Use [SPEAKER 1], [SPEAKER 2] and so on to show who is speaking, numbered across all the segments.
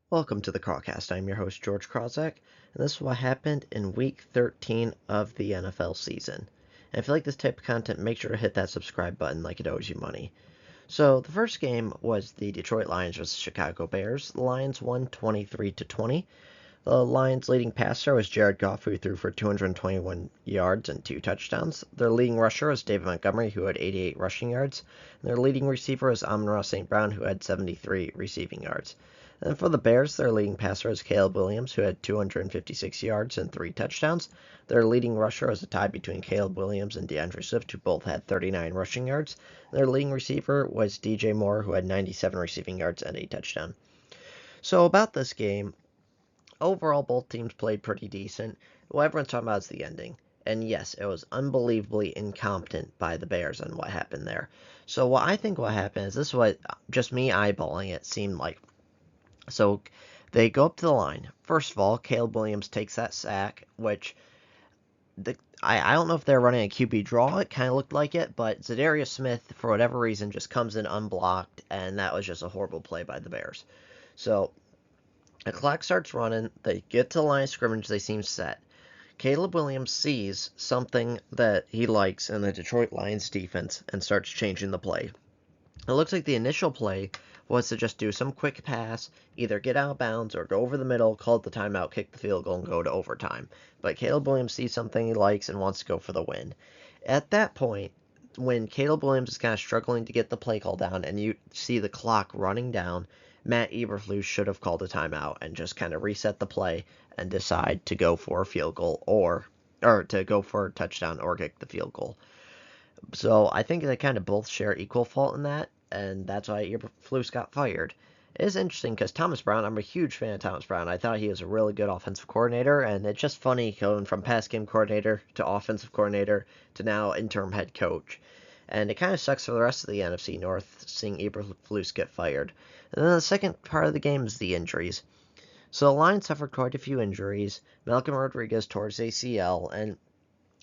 [SPEAKER 1] Welcome to the Crawcast. I'm your host, George Krawczak, and this is what happened in Week 13 of the NFL season. And if you like this type of content, make sure to hit that subscribe button like it owes you money. So the first game was the Detroit Lions versus Chicago Bears. The Lions won 23-20. The Lions' leading passer was Jared Goff, who threw for 221 yards and 2 touchdowns. Their leading rusher was David Montgomery, who had 88 rushing yards. And their leading receiver was Amon-Ra St. Brown, who had 73 receiving yards. And for the Bears, their leading passer was Caleb Williams, who had 256 yards and 3 touchdowns. Their leading rusher was a tie between Caleb Williams and DeAndre Swift, who both had 39 rushing yards. Their leading receiver was DJ Moore, who had 97 receiving yards and a touchdown. So about this game, overall, both teams played pretty decent. What everyone's talking about is the ending. And yes, it was unbelievably incompetent by the Bears on what happened there. So what I think what happened is this is what just me eyeballing it seemed like. So they go up to the line. First of all, Caleb Williams takes that sack, which I don't know if they're running a QB draw. It kind of looked like it, but Zadarius Smith, for whatever reason, just comes in unblocked, and that was just a horrible play by the Bears. So the clock starts running. They get to the line of scrimmage. They seem set. Caleb Williams sees something that he likes in the Detroit Lions defense and starts changing the play. It looks like the initial play was to just do some quick pass, either get out of bounds or go over the middle, call the timeout, kick the field goal, and go to overtime. But Caleb Williams sees something he likes and wants to go for the win. At that point, when Caleb Williams is kind of struggling to get the play call down and you see the clock running down, Matt Eberflus should have called a timeout and just kind of reset the play and decide to go for a field goal or to go for a touchdown or kick the field goal. So I think they kind of both share equal fault in that, and that's why Eberflus got fired. It is interesting because Thomas Brown, I'm a huge fan of Thomas Brown. I thought he was a really good offensive coordinator, and it's just funny going from pass game coordinator to offensive coordinator to now interim head coach. And it kind of sucks for the rest of the NFC North seeing Eberflus get fired. And then the second part of the game is the injuries. So the Lions suffered quite a few injuries. Malcolm Rodriguez tore his ACL,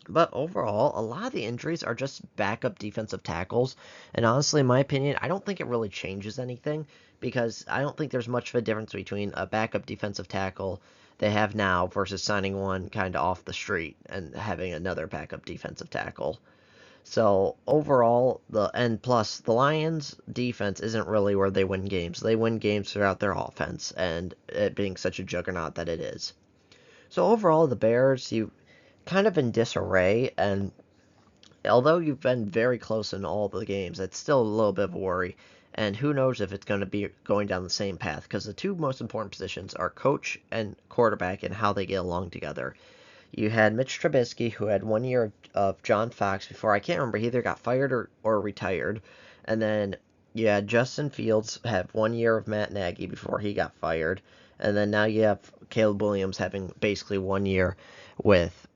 [SPEAKER 1] but overall, a lot of the injuries are just backup defensive tackles. And honestly, in my opinion, I don't think it really changes anything because I don't think there's much of a difference between a backup defensive tackle they have now versus signing one kind of off the street and having another backup defensive tackle. So overall, plus the Lions' defense isn't really where they win games. They win games throughout their offense, and it being such a juggernaut that it is. So overall, the Bears, you kind of in disarray, and although you've been very close in all the games, it's still a little bit of a worry. And who knows if it's going to be going down the same path, because the two most important positions are coach and quarterback and how they get along together. You had Mitch Trubisky, who had 1 year of John Fox before, I can't remember, he either got fired or retired. And then you had Justin Fields have 1 year of Matt Nagy before he got fired. And then now you have Caleb Williams having basically 1 year with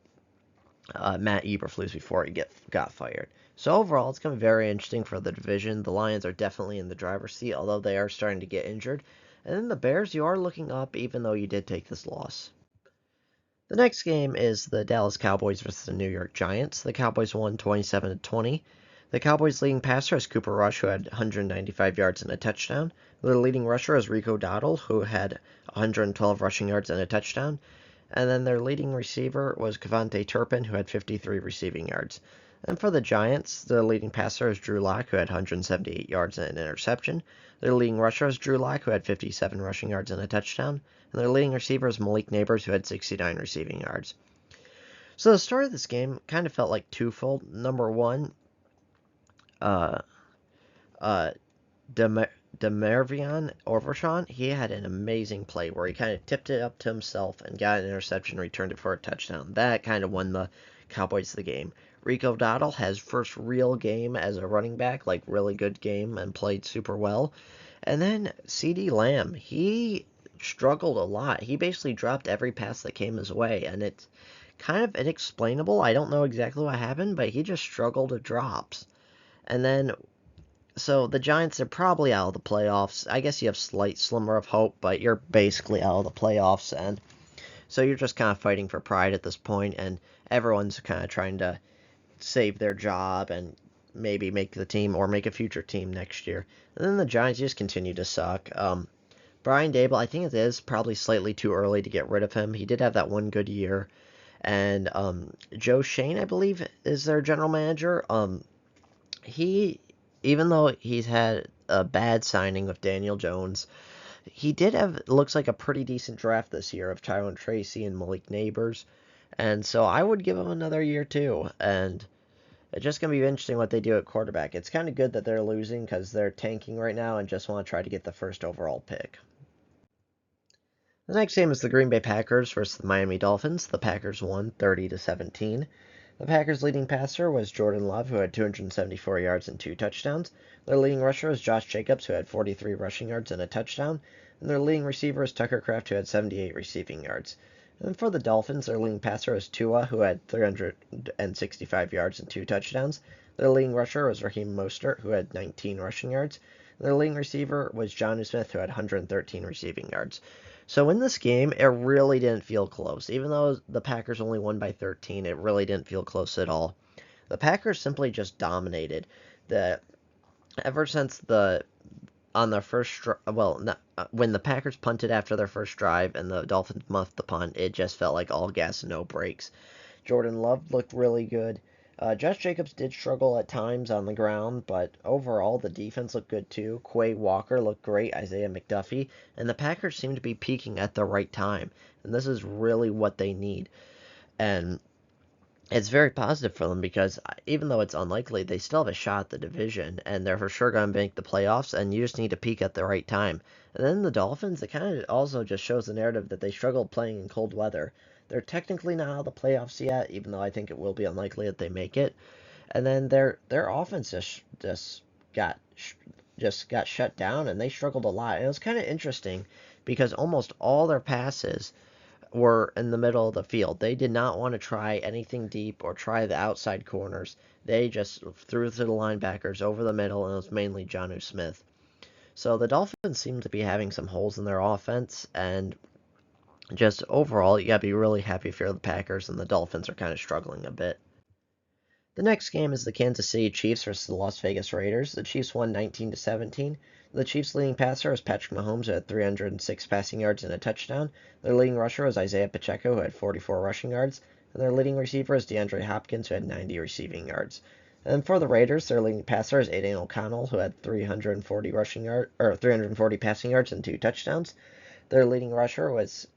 [SPEAKER 1] Matt Eberflus before he got fired. So overall, it's going to be very interesting for the division. The Lions are definitely in the driver's seat, although they are starting to get injured. And then the Bears, you are looking up, even though you did take this loss. The next game is the Dallas Cowboys versus the New York Giants. The Cowboys won 27-20. The Cowboys' leading passer is Cooper Rush, who had 195 yards and a touchdown. Their leading rusher is Rico Dowdle, who had 112 rushing yards and a touchdown. And then their leading receiver was KaVontae Turpin, who had 53 receiving yards. And for the Giants, their leading passer is Drew Lock, who had 178 yards and an interception. Their leading rusher is Drew Lock, who had 57 rushing yards and a touchdown. And their leading receiver is Malik Nabers, who had 69 receiving yards. So the start of this game kind of felt like twofold. Number one, uh, uh, Demervion Overshawn, he had an amazing play where he kind of tipped it up to himself and got an interception, returned it for a touchdown. That kind of won the Cowboys the game. Rico Dowdle has first real game as a running back, like really good game, and played super well. And then CeeDee Lamb, he struggled a lot. He basically dropped every pass that came his way, and it's kind of inexplainable. I don't know exactly what happened, but he just struggled with drops. And then so the Giants are probably out of the playoffs. I guess you have slight slimmer of hope, but you're basically out of the playoffs, and so you're just kind of fighting for pride at this point, and everyone's kind of trying to save their job and maybe make the team or make a future team next year. And then the Giants just continue to suck. Brian Dable, I think it is probably slightly too early to get rid of him. He did have that one good year. And Joe Shane, I believe, is their general manager. He, even though he's had a bad signing with Daniel Jones, he did have, looks like, a pretty decent draft this year of Tyrone Tracy and Malik Neighbors. And so I would give him another year too. And it's just going to be interesting what they do at quarterback. It's kind of good that they're losing because they're tanking right now and just want to try to get the first overall pick. The next game is the Green Bay Packers versus the Miami Dolphins. The Packers won 30-17. The Packers' leading passer was Jordan Love, who had 274 yards and 2 touchdowns. Their leading rusher was Josh Jacobs, who had 43 rushing yards and a touchdown. And their leading receiver is Tucker Kraft, who had 78 receiving yards. And for the Dolphins, their leading passer was Tua, who had 365 yards and 2 touchdowns. Their leading rusher was Raheem Mostert, who had 19 rushing yards. Their leading receiver was Jonnu Smith, who had 113 receiving yards. So in this game, it really didn't feel close. Even though the Packers only won by 13, it really didn't feel close at all. The Packers simply just dominated. Ever since on their first when the Packers punted after their first drive and the Dolphins muffed the punt, it just felt like all gas and no brakes. Jordan Love looked really good. Josh Jacobs did struggle at times on the ground, but overall the defense looked good too. Quay Walker looked great, Isaiah McDuffie, and the Packers seem to be peaking at the right time. And this is really what they need. And it's very positive for them because even though it's unlikely, they still have a shot at the division, and they're for sure going to make the playoffs, and you just need to peak at the right time. And then the Dolphins, it kind of also just shows the narrative that they struggled playing in cold weather. They're technically not out of the playoffs yet, even though I think it will be unlikely that they make it. And then their offense got just got shut down, and they struggled a lot. And it was kind of interesting because almost all their passes were in the middle of the field. They did not want to try anything deep or try the outside corners. They just threw to the linebackers over the middle, and it was mainly Jonnu Smith. So the Dolphins seem to be having some holes in their offense, and just overall, you got to be really happy if you're the Packers, and the Dolphins are kind of struggling a bit. The next game is the Kansas City Chiefs versus the Las Vegas Raiders. The Chiefs won 19-17. The Chiefs' leading passer was Patrick Mahomes, who had 306 passing yards and a touchdown. Their leading rusher was Isaiah Pacheco, who had 44 rushing yards. And their leading receiver is DeAndre Hopkins, who had 90 receiving yards. And for the Raiders, their leading passer is Aidan O'Connell, who had 340 passing yards and 2 touchdowns. Their leading rusher was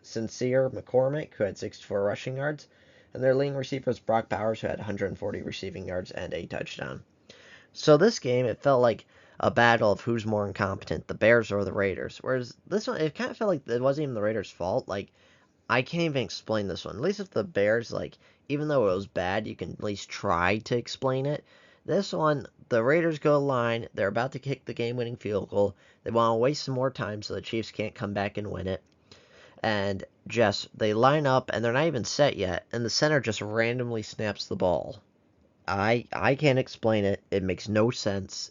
[SPEAKER 1] Sincere McCormick, who had 64 rushing yards. And their leading receiver was Brock Bowers, who had 140 receiving yards and a touchdown. So this game, it felt like a battle of who's more incompetent, the Bears or the Raiders. Whereas this one, it kind of felt like it wasn't even the Raiders' fault. Like, I can't even explain this one. At least if the Bears, like, even though it was bad, you can at least try to explain it. This one, the Raiders go line. They're about to kick the game-winning field goal. They want to waste some more time so the Chiefs can't come back and win it. And just, they line up, and they're not even set yet, and the center just randomly snaps the ball. I can't explain it. It makes no sense.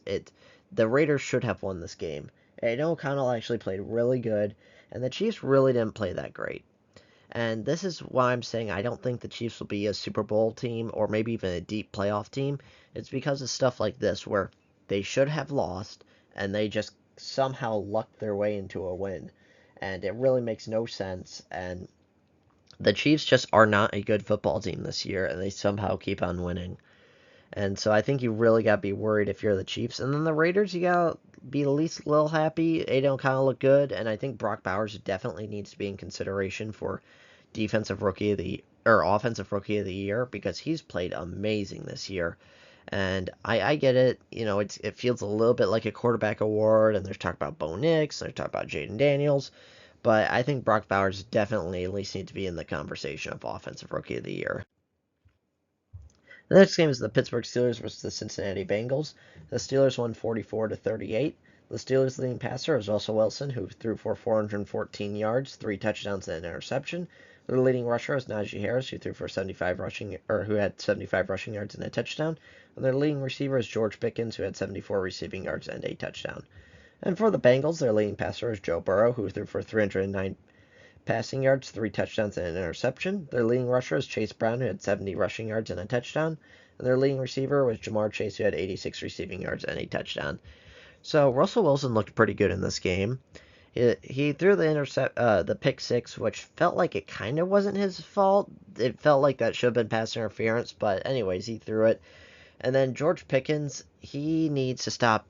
[SPEAKER 1] The Raiders should have won this game. Aidan O'Connell actually played really good, and the Chiefs really didn't play that great. And this is why I'm saying I don't think the Chiefs will be a Super Bowl team or maybe even a deep playoff team. It's because of stuff like this where they should have lost, and they just somehow lucked their way into a win. And it really makes no sense. And the Chiefs just are not a good football team this year, and they somehow keep on winning. And so I think you really got to be worried if you're the Chiefs. And then the Raiders, you got to be at least a little happy. Aidan O'Connell look good, and I think Brock Bowers definitely needs to be in consideration for offensive rookie of the year because he's played amazing this year. And I get it, it feels a little bit like a quarterback award, and there's talk about Bo Nix, and there's talk about Jaden Daniels, but I think Brock Bowers definitely at least needs to be in the conversation of offensive rookie of the year. The next game is the Pittsburgh Steelers versus the Cincinnati Bengals. The Steelers won 44-38. The Steelers' leading passer was Russell Wilson, who threw for 414 yards, 3 touchdowns, and an interception. Their leading rusher was Najee Harris, who had 75 rushing yards and a touchdown. And their leading receiver is George Pickens, who had 74 receiving yards and a touchdown. And for the Bengals, their leading passer is Joe Burrow, who threw for 309 passing yards, 3 touchdowns, and an interception. Their leading rusher is Chase Brown, who had 70 rushing yards and a touchdown. And their leading receiver was Jamar Chase, who had 86 receiving yards and a touchdown. So Russell Wilson looked pretty good in this game. He threw the pick six, which felt like it kind of wasn't his fault. It felt like that should have been pass interference, but anyways, he threw it. And then George Pickens, he needs to stop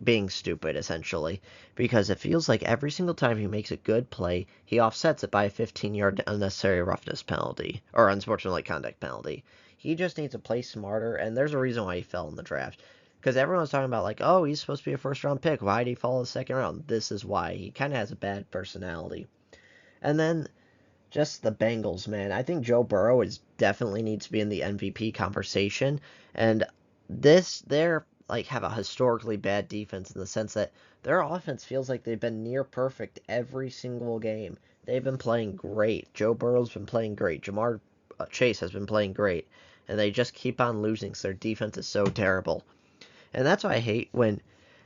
[SPEAKER 1] being stupid, essentially, because it feels like every single time he makes a good play, he offsets it by a 15-yard unnecessary roughness penalty, or unsportsmanlike conduct penalty. He just needs to play smarter, and there's a reason why he fell in the draft. Because everyone's talking about, like, oh, he's supposed to be a first-round pick. Why did he fall in the second round? This is why. He kind of has a bad personality. And then just the Bengals, man. I think Joe Burrow definitely needs to be in the MVP conversation, and they're like have a historically bad defense in the sense that their offense feels like they've been near perfect every single game. They've been playing great. Joe Burrow's been playing great. Jamar Chase has been playing great, and they just keep on losing. So their defense is so terrible, and that's why I hate when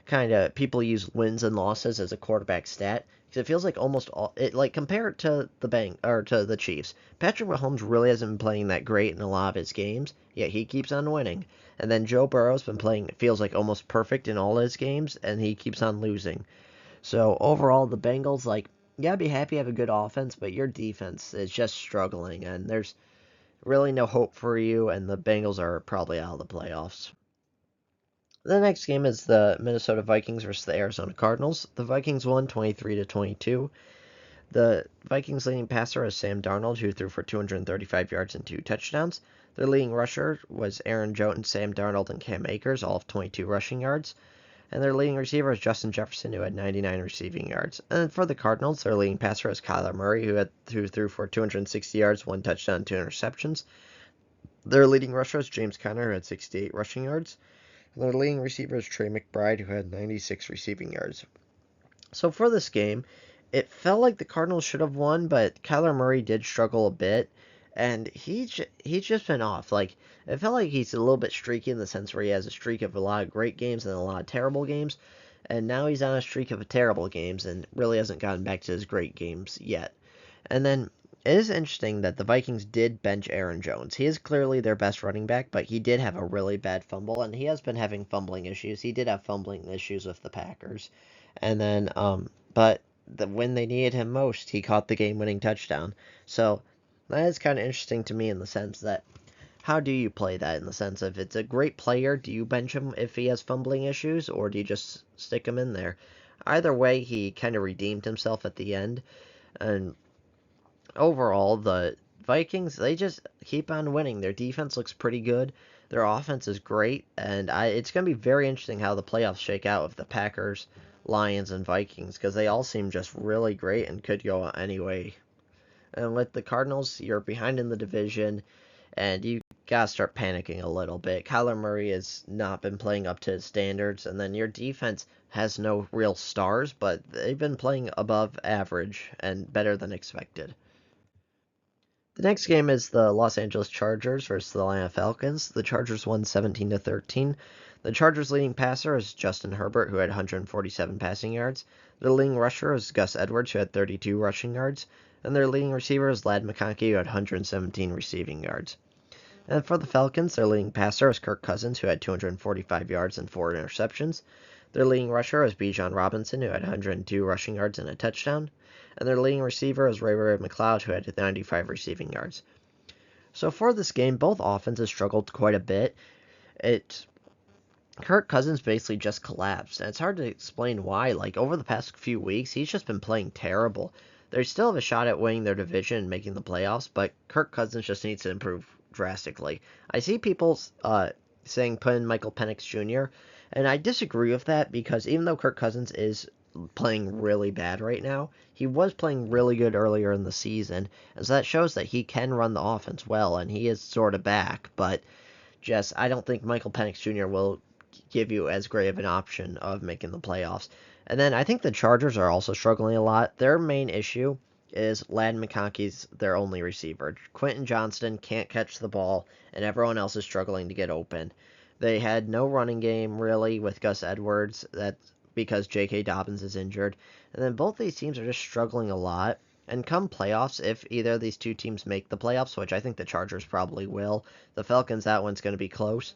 [SPEAKER 1] kind of people use wins and losses as a quarterback stat because it feels like almost all it like compare it to the Chiefs. Patrick Mahomes really hasn't been playing that great in a lot of his games, yet he keeps on winning. And then Joe Burrow's been playing it feels like almost perfect in all his games, and he keeps on losing. So overall, the Bengals yeah, be happy to have a good offense, but your defense is just struggling, and there's really no hope for you, and the Bengals are probably out of the playoffs. The next game is the Minnesota Vikings versus the Arizona Cardinals. The Vikings won 23-22. The Vikings' leading passer is Sam Darnold, who threw for 235 yards and 2 touchdowns. Their leading rusher was Aaron Jones, Sam Darnold, and Cam Akers, all of 22 rushing yards. And their leading receiver is Justin Jefferson, who had 99 receiving yards. And for the Cardinals, their leading passer is Kyler Murray, who threw for 260 yards, 1 touchdown, 2 interceptions. Their leading rusher is James Conner, who had 68 rushing yards. Their leading receiver is Trey McBride, who had 96 receiving yards. So for this game, it felt like the Cardinals should have won, but Kyler Murray did struggle a bit, and he's just been off. Like it felt like he's a little bit streaky in the sense where he has a streak of a lot of great games and a lot of terrible games, and now he's on a streak of terrible games and really hasn't gotten back to his great games yet. And then it is interesting that the Vikings did bench Aaron Jones. He is clearly their best running back, but he did have a really bad fumble, and he has been having fumbling issues. He did have fumbling issues with the Packers. And then, but when they needed him most, he caught the game-winning touchdown. So that is kind of interesting to me in the sense that how do you play that in the sense of it's a great player, do you bench him if he has fumbling issues, or do you just stick him in there? Either way, he kind of redeemed himself at the end, and overall, the Vikings, they just keep on winning. Their defense looks pretty good. Their offense is great, and it's going to be very interesting how the playoffs shake out with the Packers, Lions, and Vikings because they all seem just really great and could go any way. And with the Cardinals, you're behind in the division, and you gotta start panicking a little bit. Kyler Murray has not been playing up to his standards, and then your defense has no real stars, but they've been playing above average and better than expected. The next game is the Los Angeles Chargers versus the Atlanta Falcons. The Chargers won 17-13. The Chargers' leading passer is Justin Herbert, who had 147 passing yards. Their leading rusher is Gus Edwards, who had 32 rushing yards. And their leading receiver is Ladd McConkey, who had 117 receiving yards. And for the Falcons, their leading passer is Kirk Cousins, who had 245 yards and 4 interceptions. Their leading rusher is Bijan Robinson, who had 102 rushing yards and a touchdown. And their leading receiver is Ray McCloud, who had 95 receiving yards. So for this game, both offenses struggled quite a bit. Kirk Cousins basically just collapsed, and it's hard to explain why. Like, over the past few weeks, he's just been playing terrible. They still have a shot at winning their division and making the playoffs, but Kirk Cousins just needs to improve drastically. I see people saying put in Michael Penix Jr., and I disagree with that because even though Kirk Cousins is playing really bad right now, he was playing really good earlier in the season, and so that shows that he can run the offense well, and he is sort of back, but just I don't think Michael Penix Jr. will give you as great of an option of making the playoffs. And then I think the Chargers are also struggling a lot. Their main issue is Ladd McConkey's their only receiver. Quentin Johnston can't catch the ball, and everyone else is struggling to get open. They had no running game, really, with Gus Edwards. That's because J.K. Dobbins is injured. And then both these teams are just struggling a lot. And come playoffs, if either of these two teams make the playoffs, which I think the Chargers probably will, the Falcons, that one's going to be close.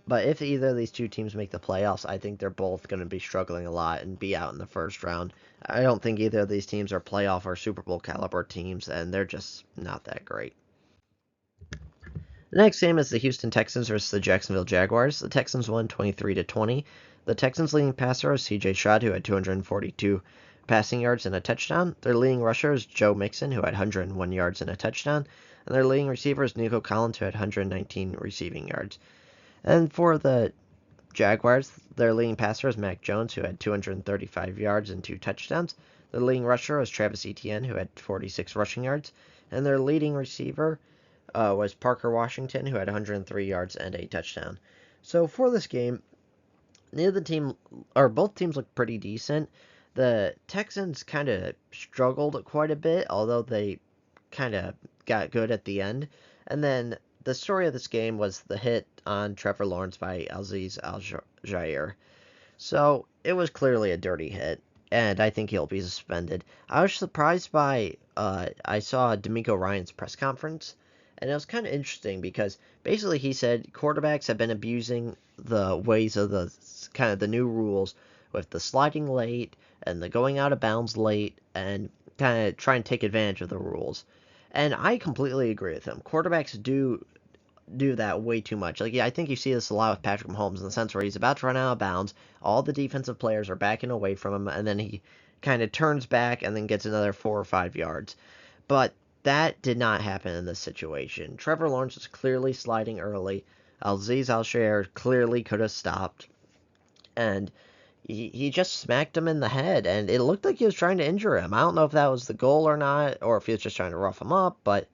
[SPEAKER 1] But if either of these two teams make the playoffs, I think they're both going to be struggling a lot and be out in the first round. I don't think either of these teams are playoff or Super Bowl caliber teams, and they're just not that great. The next game is the Houston Texans versus the Jacksonville Jaguars. The Texans won 23-20. The Texans' leading passer is C.J. Stroud, who had 242 passing yards and a touchdown. Their leading rusher is Joe Mixon, who had 101 yards and a touchdown. And their leading receiver is Nico Collins, who had 119 receiving yards. And for the Jaguars, their leading passer is Mac Jones, who had 235 yards and 2 touchdowns. Their leading rusher was Travis Etienne, who had 46 rushing yards. And their leading receiver was Parker Washington, who had 103 yards and a touchdown. So for this game, both teams looked pretty decent. The Texans kind of struggled quite a bit, although they kind of got good at the end. And then the story of this game was the hit on Trevor Lawrence by Azeez Al-Jair. So it was clearly a dirty hit, and I think he'll be suspended. I was surprised by I saw D'Amico Ryan's press conference, and it was kind of interesting because basically he said quarterbacks have been abusing the ways of the kind of the new rules with the sliding late and the going out of bounds late and kind of trying to take advantage of the rules. And I completely agree with him. Quarterbacks do that way too much. Like, yeah, I think you see this a lot with Patrick Mahomes in the sense where he's about to run out of bounds, all the defensive players are backing away from him, and then he kind of turns back and then gets another 4 or 5 yards. But that did not happen in this situation. Trevor Lawrence was clearly sliding early. Azeez Al-Shaair clearly could have stopped. And he just smacked him in the head, and it looked like he was trying to injure him. I don't know if that was the goal or not, or if he was just trying to rough him up, but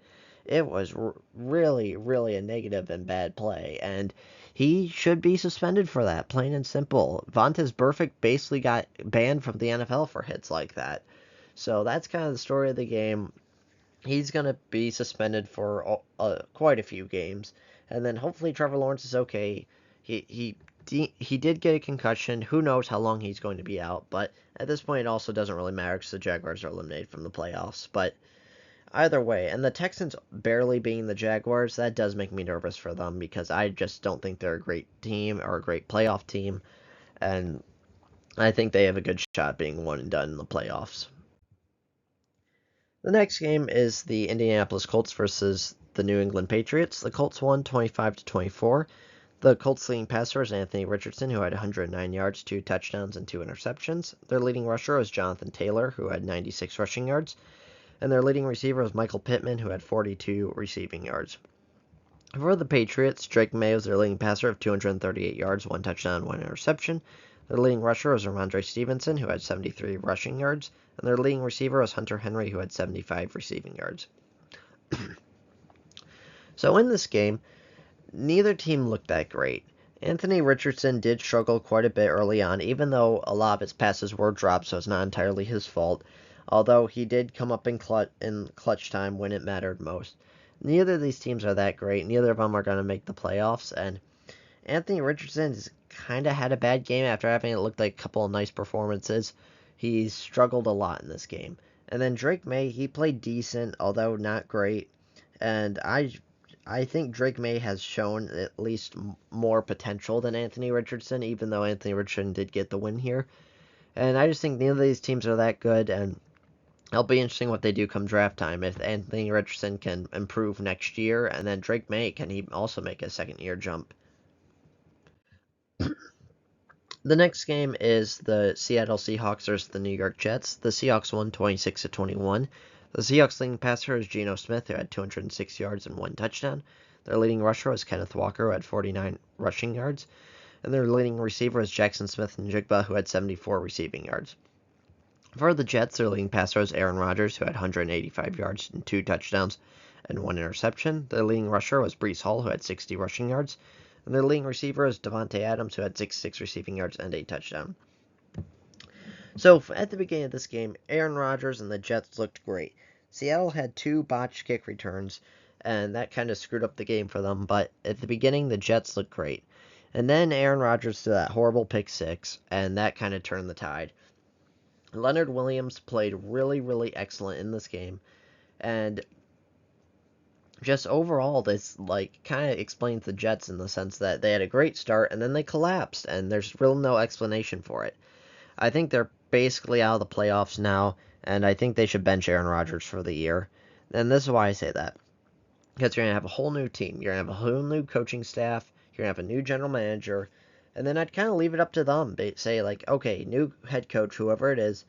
[SPEAKER 1] it was really, really a negative and bad play, and he should be suspended for that, plain and simple. Vontaze Burfict basically got banned from the NFL for hits like that. So that's kind of the story of the game. He's going to be suspended for quite a few games, and then hopefully Trevor Lawrence is okay. He did get a concussion. Who knows how long he's going to be out, but at this point it also doesn't really matter because the Jaguars are eliminated from the playoffs. But either way, and the Texans barely being the Jaguars, that does make me nervous for them because I just don't think they're a great team or a great playoff team, and I think they have a good shot being one and done in the playoffs. The next game is the Indianapolis Colts versus the New England Patriots. The Colts won 25-24. The Colts' leading passer is Anthony Richardson, who had 109 yards, 2 touchdowns, and 2 interceptions. Their leading rusher was Jonathan Taylor, who had 96 rushing yards. And their leading receiver was Michael Pittman, who had 42 receiving yards. For the Patriots, Drake Maye was their leading passer of 238 yards, 1 touchdown, 1 interception. Their leading rusher was Ramondre Stevenson, who had 73 rushing yards. And their leading receiver was Hunter Henry, who had 75 receiving yards. So in this game, neither team looked that great. Anthony Richardson did struggle quite a bit early on, even though a lot of his passes were dropped, so it's not entirely his fault. Although he did come up in clutch time when it mattered most. Neither of these teams are that great. Neither of them are going to make the playoffs, and Anthony Richardson has kind of had a bad game after having it look like a couple of nice performances. He's struggled a lot in this game. And then Drake Maye, he played decent, although not great. And I think Drake Maye has shown at least more potential than Anthony Richardson, even though Anthony Richardson did get the win here. And I just think neither of these teams are that good, and it'll be interesting what they do come draft time. If Anthony Richardson can improve next year, and then Drake Maye, can he also make a second-year jump? The next game is the Seattle Seahawks versus the New York Jets. The Seahawks won 26-21. The Seahawks' leading passer is Geno Smith, who had 206 yards and 1 touchdown. Their leading rusher was Kenneth Walker, who had 49 rushing yards. And their leading receiver was Jackson Smith-Njigba, who had 74 receiving yards. For the Jets, their leading passer was Aaron Rodgers, who had 185 yards and 2 touchdowns and 1 interception. Their leading rusher was Breece Hall, who had 60 rushing yards. And their leading receiver is Davante Adams, who had 66 receiving yards and a touchdown. So, at the beginning of this game, Aaron Rodgers and the Jets looked great. Seattle had 2 botched kick returns, and that kind of screwed up the game for them. But at the beginning, the Jets looked great. And then Aaron Rodgers threw that horrible pick 6, and that kind of turned the tide. Leonard Williams played really, really excellent in this game. And just overall, this like kind of explains the Jets in the sense that they had a great start and then they collapsed, and there's real no explanation for it. I think they're basically out of the playoffs now, and I think they should bench Aaron Rodgers for the year. And this is why I say that. Because you're going to have a whole new team. You're going to have a whole new coaching staff. You're going to have a new general manager. And then I'd kind of leave it up to them. Say, like, okay, new head coach, whoever it is,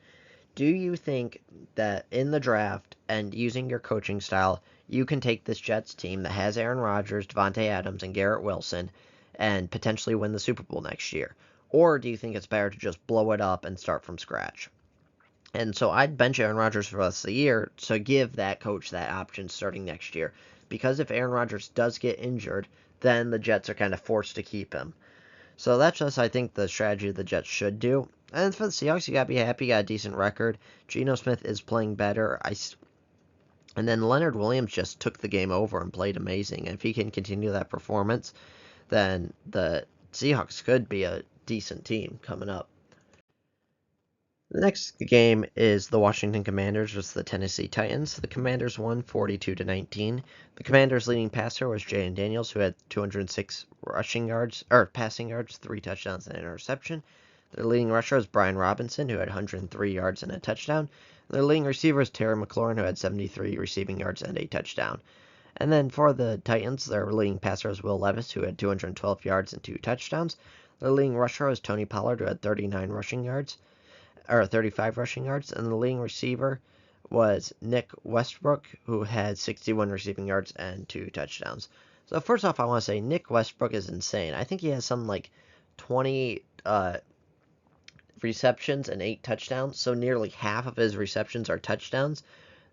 [SPEAKER 1] do you think that in the draft and using your coaching style, you can take this Jets team that has Aaron Rodgers, Devontae Adams, and Garrett Wilson and potentially win the Super Bowl next year? Or do you think it's better to just blow it up and start from scratch? And so I'd bench Aaron Rodgers for the rest of the year to give that coach that option starting next year. Because if Aaron Rodgers does get injured, then the Jets are kind of forced to keep him. So that's just, I think, the strategy the Jets should do. And for the Seahawks, you got to be happy. You got a decent record. Geno Smith is playing better. And then Leonard Williams just took the game over and played amazing. And if he can continue that performance, then the Seahawks could be a decent team coming up. The next game is the Washington Commanders versus the Tennessee Titans. The Commanders won 42-19. The Commanders' leading passer was Jayden Daniels, who had 206 passing yards, 3 touchdowns and an interception. Their leading rusher was Brian Robinson, who had 103 yards and a touchdown. Their leading receiver was Terry McLaurin, who had 73 receiving yards and a touchdown. And then for the Titans, their leading passer was Will Levis, who had 212 yards and 2 touchdowns. Their leading rusher was Tony Pollard, who had 35 rushing yards, and the leading receiver was Nick Westbrook, who had 61 receiving yards and 2 touchdowns. So first off, I want to say Nick Westbrook is insane. I think he has something like 20 receptions and 8 touchdowns, so nearly half of his receptions are touchdowns.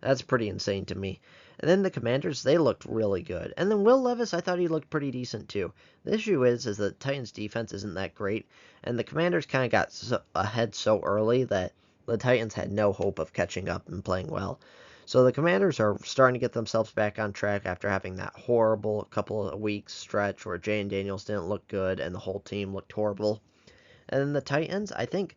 [SPEAKER 1] That's pretty insane to me. And then the Commanders, they looked really good. And then Will Levis, I thought he looked pretty decent too. The issue is the Titans' defense isn't that great, and the Commanders kind of got ahead so early that the Titans had no hope of catching up and playing well. So the Commanders are starting to get themselves back on track after having that horrible couple of weeks stretch where Jayden Daniels didn't look good and the whole team looked horrible. And then the Titans, I think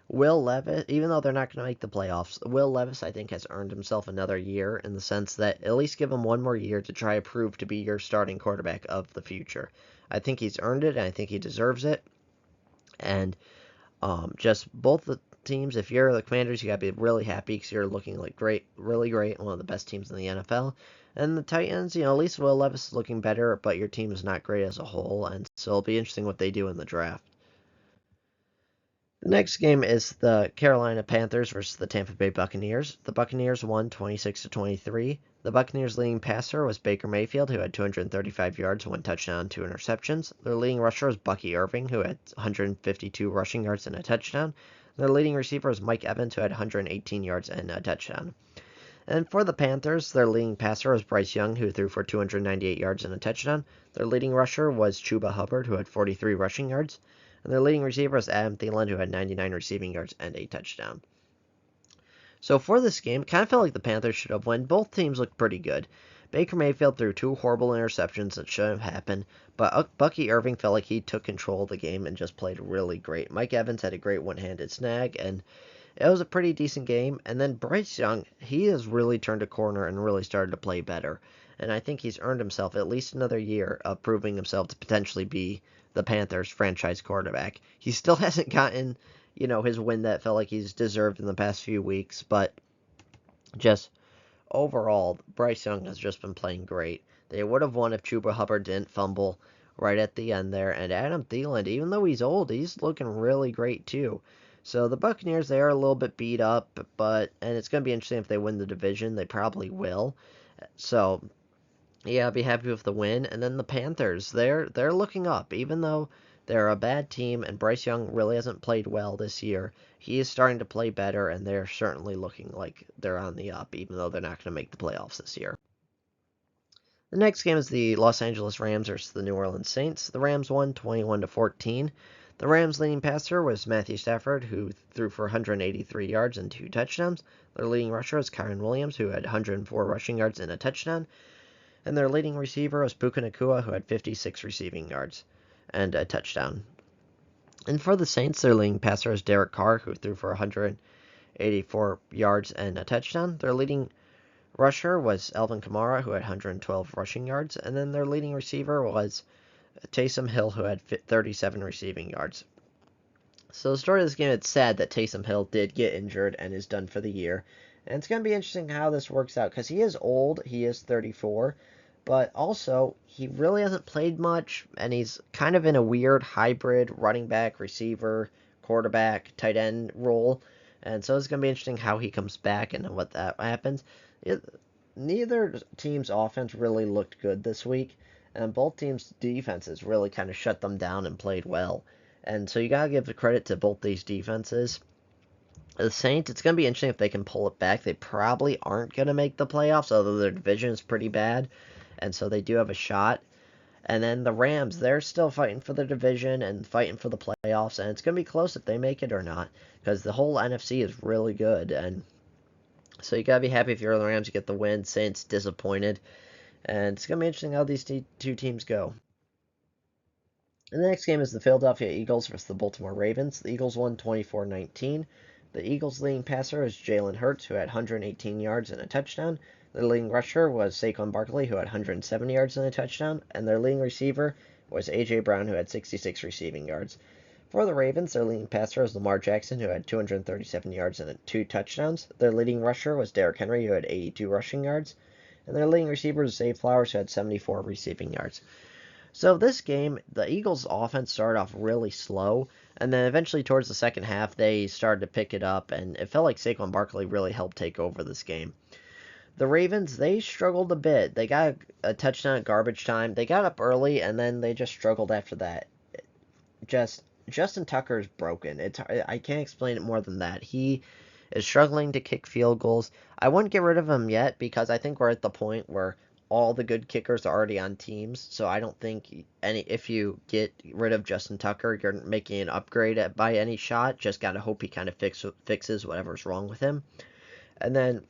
[SPEAKER 1] Will Levis, even though they're not going to make the playoffs, Will Levis, I think, has earned himself another year in the sense that at least give him one more year to try to prove to be your starting quarterback of the future. I think he's earned it, and I think he deserves it. And just both the teams, if you're the Commanders, you got to be really happy because you're looking like great, really great, one of the best teams in the NFL. And the Titans, at least Will Levis is looking better, but your team is not great as a whole, and so it'll be interesting what they do in the draft. The next game is the Carolina Panthers versus the Tampa Bay Buccaneers. The Buccaneers won 26-23. The Buccaneers' leading passer was Baker Mayfield, who had 235 yards, 1 touchdown, 2 interceptions. Their leading rusher was Bucky Irving, who had 152 rushing yards and a touchdown. Their leading receiver was Mike Evans, who had 118 yards and a touchdown. And for the Panthers, their leading passer was Bryce Young, who threw for 298 yards and a touchdown. Their leading rusher was Chuba Hubbard, who had 43 rushing yards. And their leading receiver was Adam Thielen, who had 99 receiving yards and a touchdown. So for this game, it kind of felt like the Panthers should have won. Both teams looked pretty good. Baker Mayfield threw 2 horrible interceptions that shouldn't have happened, but Bucky Irving felt like he took control of the game and just played really great. Mike Evans had a great one-handed snag, and it was a pretty decent game. And then Bryce Young, he has really turned a corner and really started to play better. And I think he's earned himself at least another year of proving himself to potentially be the Panthers franchise quarterback. He still hasn't gotten, his win that felt like he's deserved in the past few weeks, but just overall, Bryce Young has just been playing great. They would have won if Chuba Hubbard didn't fumble right at the end there, and Adam Thielen, even though he's old, he's looking really great too. So the Buccaneers, they are a little bit beat up, and it's going to be interesting if they win the division. They probably will. So yeah, I'll be happy with the win. And then the Panthers, they're looking up. Even though they're a bad team and Bryce Young really hasn't played well this year, he is starting to play better, and they're certainly looking like they're on the up, even though they're not going to make the playoffs this year. The next game is the Los Angeles Rams versus the New Orleans Saints. The Rams won 21-14. The Rams' leading passer was Matthew Stafford, who threw for 183 yards and 2 touchdowns. Their leading rusher was Kyren Williams, who had 104 rushing yards and a touchdown. And their leading receiver was Puka Nacua, who had 56 receiving yards and a touchdown. And for the Saints, their leading passer was Derek Carr, who threw for 184 yards and a touchdown. Their leading rusher was Alvin Kamara, who had 112 rushing yards, and then their leading receiver was Taysom Hill, who had 37 receiving yards. So the story of this game, it's sad that Taysom Hill did get injured and is done for the year. And it's going to be interesting how this works out, because he is old, he is 34, but also he really hasn't played much, and he's kind of in a weird hybrid running back, receiver, quarterback, tight end role. And so it's going to be interesting how he comes back and what that happens. Neither team's offense really looked good this week, and both teams' defenses really kind of shut them down and played well. And so you got to give the credit to both these defenses. The Saints, it's going to be interesting if they can pull it back. They probably aren't going to make the playoffs, although their division is pretty bad, and so they do have a shot. And then the Rams, they're still fighting for the division and fighting for the playoffs, and it's going to be close if they make it or not, because the whole NFC is really good. And so you got to be happy if you're the Rams, you get the win. Saints disappointed. And it's going to be interesting how these two teams go. And the next game is the Philadelphia Eagles versus the Baltimore Ravens. The Eagles won 24-19. The Eagles' leading passer is Jalen Hurts, who had 118 yards and a touchdown. Their leading rusher was Saquon Barkley, who had 170 yards and a touchdown. And their leading receiver was A.J. Brown, who had 66 receiving yards. For the Ravens, their leading passer was Lamar Jackson, who had 237 yards and 2 touchdowns. Their leading rusher was Derrick Henry, who had 82 rushing yards. And their leading receiver was Zay Flowers, who had 74 receiving yards. So this game, the Eagles' offense started off really slow, and then eventually towards the second half, they started to pick it up, and it felt like Saquon Barkley really helped take over this game. The Ravens, they struggled a bit. They got a touchdown at garbage time. They got up early, and then they just struggled after that. Justin Tucker is broken. I can't explain it more than that. He is struggling to kick field goals. I wouldn't get rid of him yet because I think we're at the point where all the good kickers are already on teams, so I don't think if you get rid of Justin Tucker, you're making an upgrade by any shot. Just gotta hope he kind of fixes whatever's wrong with him. And then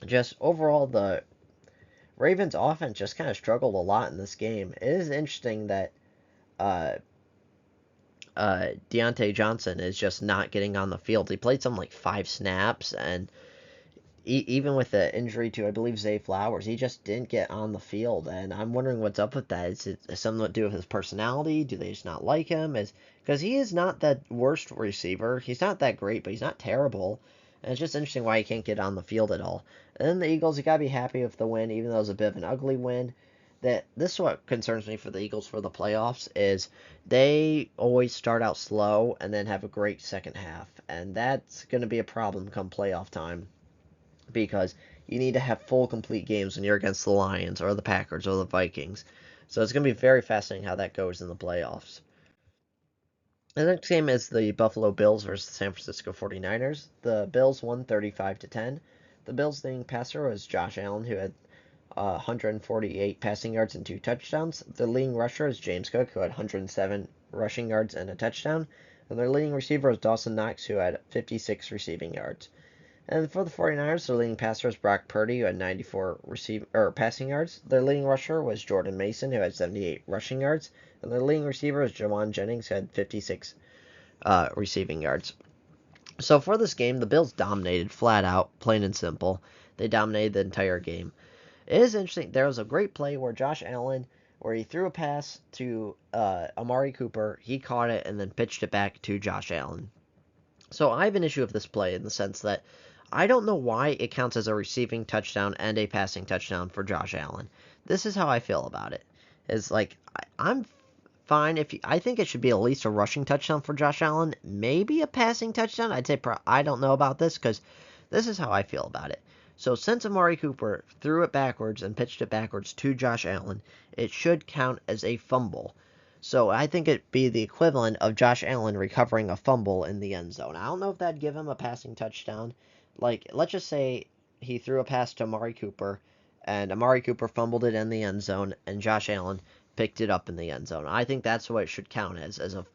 [SPEAKER 1] just overall, the Ravens offense just kind of struggled a lot in this game. It is interesting that Deontay Johnson is just not getting on the field. He played something like 5 snaps, and even with the injury to, I believe, Zay Flowers, he just didn't get on the field, and I'm wondering what's up with that. Is it something to do with his personality? Do they just not like him? Because he is not that worst receiver. He's not that great, but he's not terrible. And it's just interesting why he can't get on the field at all. And then the Eagles, you gotta be happy with the win, even though it was a bit of an ugly win. This is what concerns me for the Eagles for the playoffs, is they always start out slow and then have a great second half. And that's going to be a problem come playoff time, because you need to have full, complete games when you're against the Lions or the Packers or the Vikings. So it's going to be very fascinating how that goes in the playoffs. The next game is the Buffalo Bills versus the San Francisco 49ers. The Bills won 35-10. The Bills' leading passer was Josh Allen, who had 148 passing yards and 2 touchdowns. The leading rusher is James Cook, who had 107 rushing yards and a touchdown. And their leading receiver is Dawson Knox, who had 56 receiving yards. And for the 49ers, their leading passer was Brock Purdy, who had 94 passing yards. Their leading rusher was Jordan Mason, who had 78 rushing yards. And their leading receiver was Jawan Jennings, who had 56 receiving yards. So for this game, the Bills dominated flat out, plain and simple. They dominated the entire game. It is interesting. There was a great play where Josh Allen, where he threw a pass to Amari Cooper. He caught it and then pitched it back to Josh Allen. So I have an issue with this play in the sense that I don't know why it counts as a receiving touchdown and a passing touchdown for Josh Allen. This is how I feel about it. It's like, I'm fine I think it should be at least a rushing touchdown for Josh Allen, maybe a passing touchdown. I'd say I don't know about this, because this is how I feel about it. So since Amari Cooper threw it backwards and pitched it backwards to Josh Allen, it should count as a fumble. So I think it'd be the equivalent of Josh Allen recovering a fumble in the end zone. I don't know if that'd give him a passing touchdown. Like, let's just say he threw a pass to Amari Cooper, and Amari Cooper fumbled it in the end zone, and Josh Allen picked it up in the end zone. I think that's what it should count as a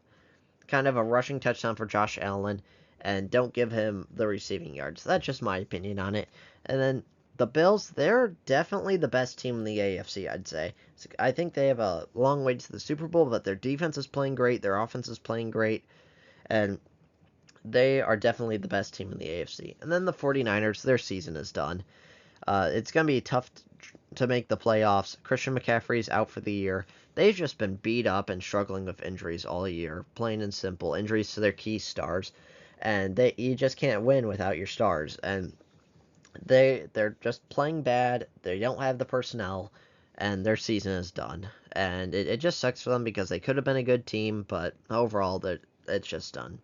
[SPEAKER 1] kind of a rushing touchdown for Josh Allen, and don't give him the receiving yards. That's just my opinion on it. And then the Bills, they're definitely the best team in the AFC, I'd say. I think they have a long way to the Super Bowl, but their defense is playing great, their offense is playing great, and they are definitely the best team in the AFC. And then the 49ers, their season is done. It's going to be tough to make the playoffs. Christian McCaffrey's out for the year. They've just been beat up and struggling with injuries all year, plain and simple. Injuries to their key stars, and you just can't win without your stars. And they're just playing bad. They don't have the personnel, and their season is done. And it just sucks for them because they could have been a good team, but overall, it's just done.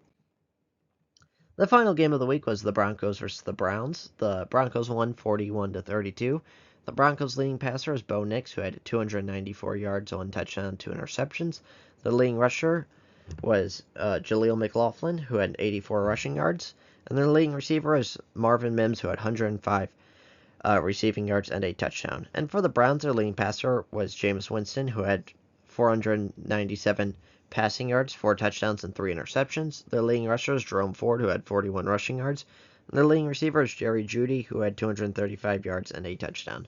[SPEAKER 1] The final game of the week was the Broncos versus the Browns. The Broncos won 41-32. The Broncos' leading passer is Bo Nix, who had 294 yards, 1 touchdown, 2 interceptions. The leading rusher was Jaleel McLaughlin, who had 84 rushing yards. And their leading receiver is Marvin Mims, who had 105 receiving yards and a touchdown. And for the Browns, their leading passer was Jameis Winston, who had 497 passing yards, 4 touchdowns, and 3 interceptions. Their leading rusher is Jerome Ford, who had 41 rushing yards. And their leading receiver is Jerry Jeudy, who had 235 yards and a touchdown.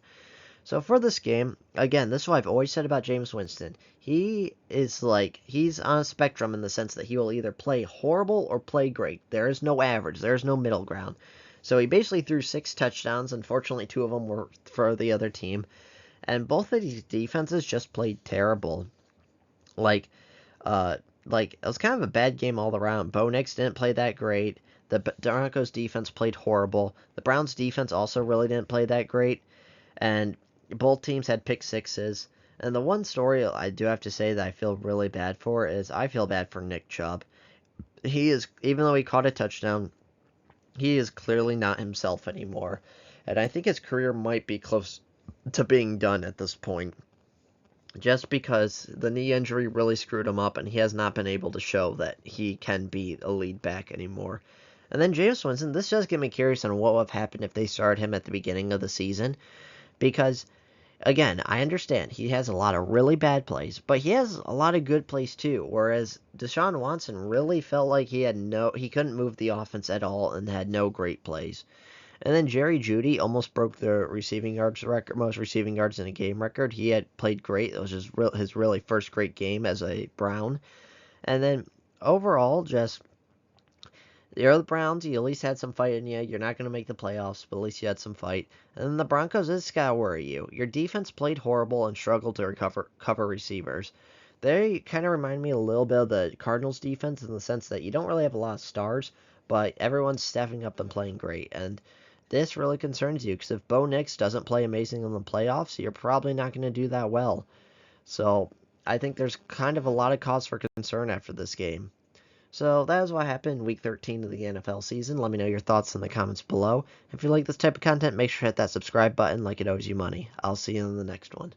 [SPEAKER 1] So for this game, again, this is what I've always said about Jameis Winston. He's on a spectrum in the sense that he will either play horrible or play great. There is no average. There is no middle ground. So he basically threw 6 touchdowns. Unfortunately, 2 of them were for the other team. And both of these defenses just played terrible. It was kind of a bad game all around. Bo Nix didn't play that great. The Broncos defense played horrible. The Browns defense also really didn't play that great. And both teams had pick sixes. And the one story I do have to say that I feel really bad for is I feel bad for Nick Chubb. Even though he caught a touchdown, he is clearly not himself anymore. And I think his career might be close to being done at this point. Just because the knee injury really screwed him up and he has not been able to show that he can be a lead back anymore. And then Jameis Winston, this does get me curious on what would have happened if they started him at the beginning of the season. Because, again, I understand he has a lot of really bad plays, but he has a lot of good plays too. Whereas Deshaun Watson really felt like he couldn't move the offense at all and had no great plays. And then Jerry Jeudy almost broke the receiving yards record, most receiving yards in a game record. He had played great. It was his really first great game as a Brown. And then overall, just you're the Browns. You at least had some fight in you. You're not going to make the playoffs, but at least you had some fight. And then the Broncos, this gotta worry you. Your defense played horrible and struggled to cover receivers. They kind of remind me a little bit of the Cardinals defense in the sense that you don't really have a lot of stars, but everyone's stepping up and playing great. And this really concerns you because if Bo Nix doesn't play amazing in the playoffs, you're probably not going to do that well. So I think there's kind of a lot of cause for concern after this game. So that is what happened in Week 13 of the NFL season. Let me know your thoughts in the comments below. If you like this type of content, make sure to hit that subscribe button like it owes you money. I'll see you in the next one.